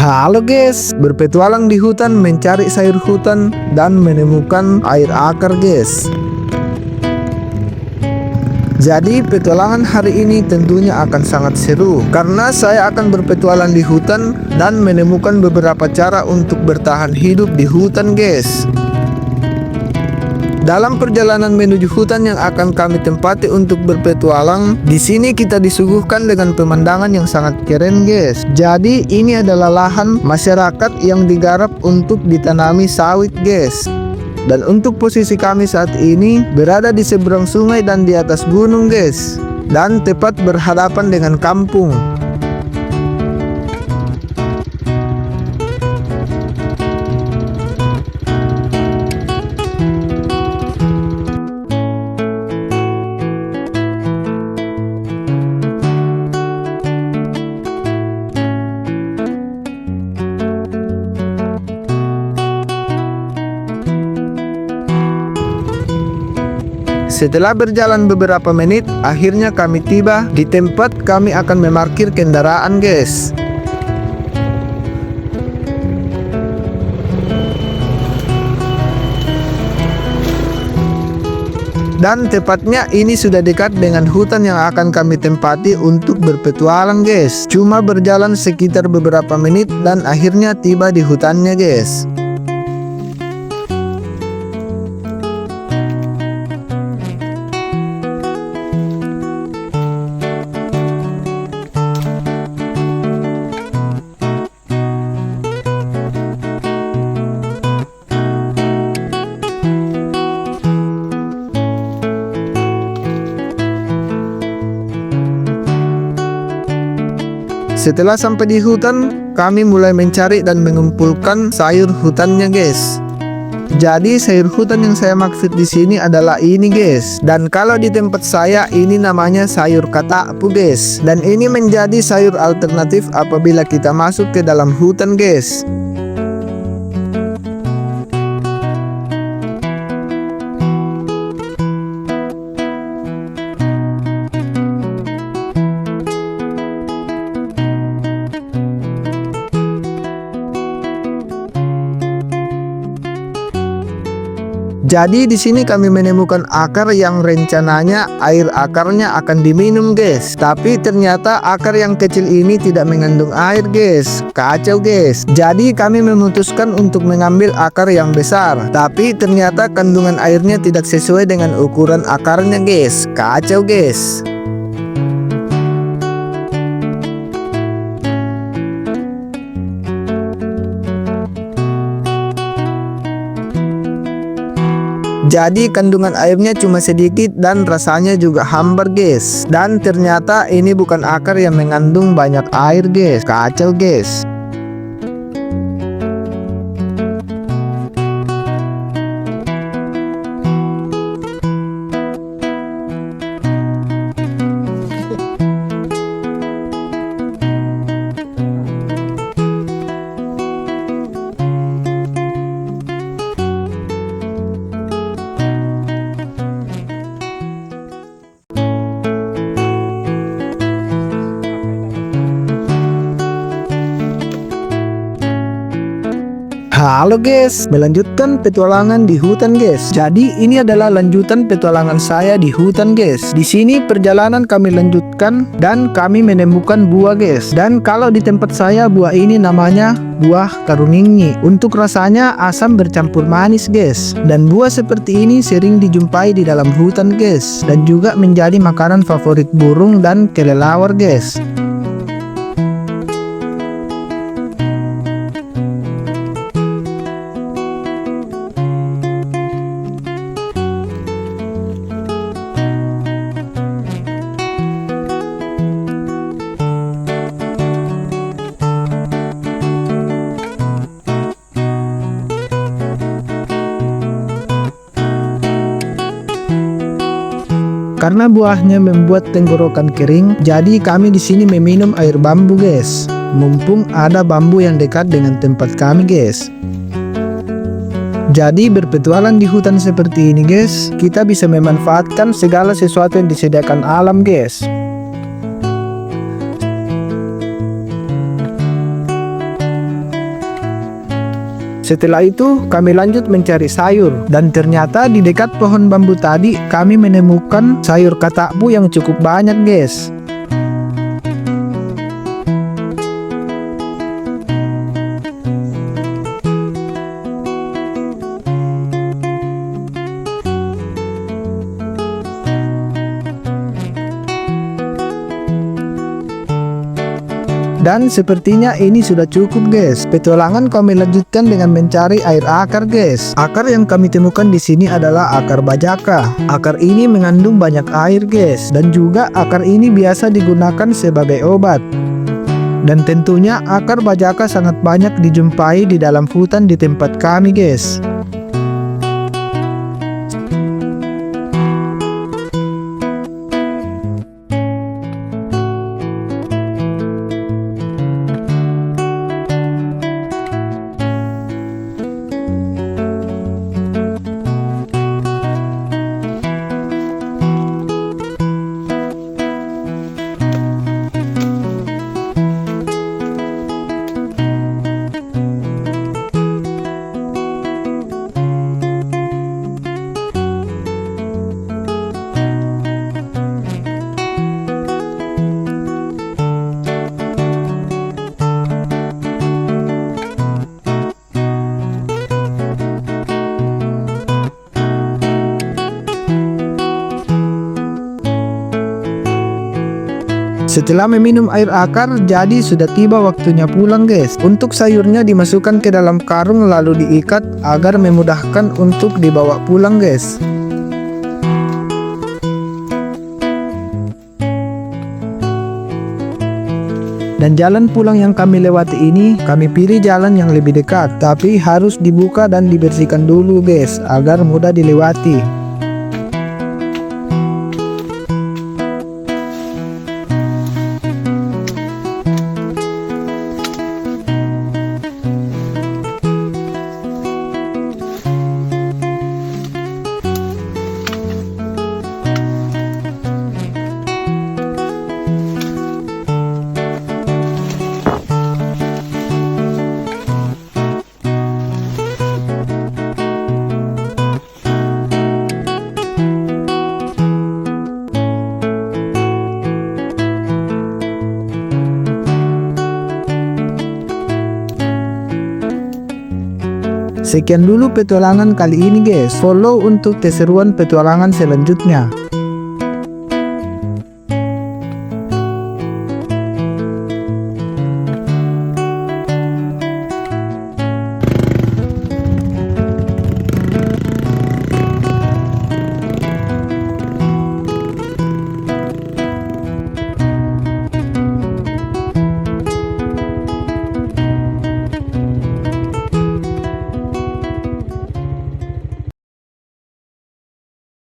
Halo guys, berpetualang di hutan mencari sayur hutan dan menemukan air akar guys. Jadi petualangan hari ini tentunya akan sangat seru karena saya akan berpetualang di hutan dan menemukan beberapa cara untuk bertahan hidup di hutan guys. Dalam perjalanan menuju hutan yang akan kami tempati untuk berpetualang, di sini kita disuguhkan dengan pemandangan yang sangat keren guys. Jadi ini adalah lahan masyarakat yang digarap untuk ditanami sawit guys. Dan untuk posisi kami saat ini berada di seberang sungai dan di atas gunung guys, dan tepat berhadapan dengan kampung. Setelah berjalan beberapa menit, akhirnya kami tiba di tempat kami akan memarkir kendaraan guys. Dan tepatnya ini sudah dekat dengan hutan yang akan kami tempati untuk berpetualang guys. Cuma berjalan sekitar beberapa menit dan akhirnya tiba di hutannya guys. Setelah sampai di hutan, kami mulai mencari dan mengumpulkan sayur hutannya guys. Jadi sayur hutan yang saya maksud di sini adalah ini guys. Dan kalau di tempat saya ini namanya sayur katakpu guys. Dan ini menjadi sayur alternatif apabila kita masuk ke dalam hutan guys. Jadi di sini kami menemukan akar yang rencananya air akarnya akan diminum guys. Tapi ternyata akar yang kecil ini tidak mengandung air guys. Kacau guys. Jadi kami memutuskan untuk mengambil akar yang besar. Tapi ternyata kandungan airnya tidak sesuai dengan ukuran akarnya guys. Kacau guys. Jadi kandungan airnya cuma sedikit dan rasanya juga hambar guys. Dan ternyata ini bukan akar yang mengandung banyak air guys. Kacau guys. Halo guys, melanjutkan petualangan di hutan guys. Jadi ini adalah lanjutan petualangan saya di hutan guys. Di sini perjalanan kami lanjutkan dan kami menemukan buah guys. Dan kalau di tempat saya buah ini namanya buah karuningi. Untuk rasanya asam bercampur manis guys. Dan buah seperti ini sering dijumpai di dalam hutan guys. Dan juga menjadi makanan favorit burung dan kelelawar guys. Karena buahnya membuat tenggorokan kering, jadi kami di sini meminum air bambu guys. Mumpung ada bambu yang dekat dengan tempat kami guys. Jadi berpetualang di hutan seperti ini guys, kita bisa memanfaatkan segala sesuatu yang disediakan alam guys. Setelah itu kami lanjut mencari sayur, dan ternyata di dekat pohon bambu tadi kami menemukan sayur katakbu yang cukup banyak guys. Dan sepertinya ini sudah cukup guys. Petualangan kami lanjutkan dengan mencari air akar guys. Akar yang kami temukan di sini adalah akar bajaka. Akar ini mengandung banyak air guys, dan juga akar ini biasa digunakan sebagai obat. Dan tentunya akar bajaka sangat banyak dijumpai di dalam hutan di tempat kami guys. Setelah meminum air akar, jadi sudah tiba waktunya pulang guys. Untuk sayurnya dimasukkan ke dalam karung lalu diikat agar memudahkan untuk dibawa pulang guys. Dan jalan pulang yang kami lewati ini, kami pilih jalan yang lebih dekat, tapi harus dibuka dan dibersihkan dulu guys, agar mudah dilewati. Sekian dulu petualangan kali ini guys. Follow untuk keseruan petualangan selanjutnya.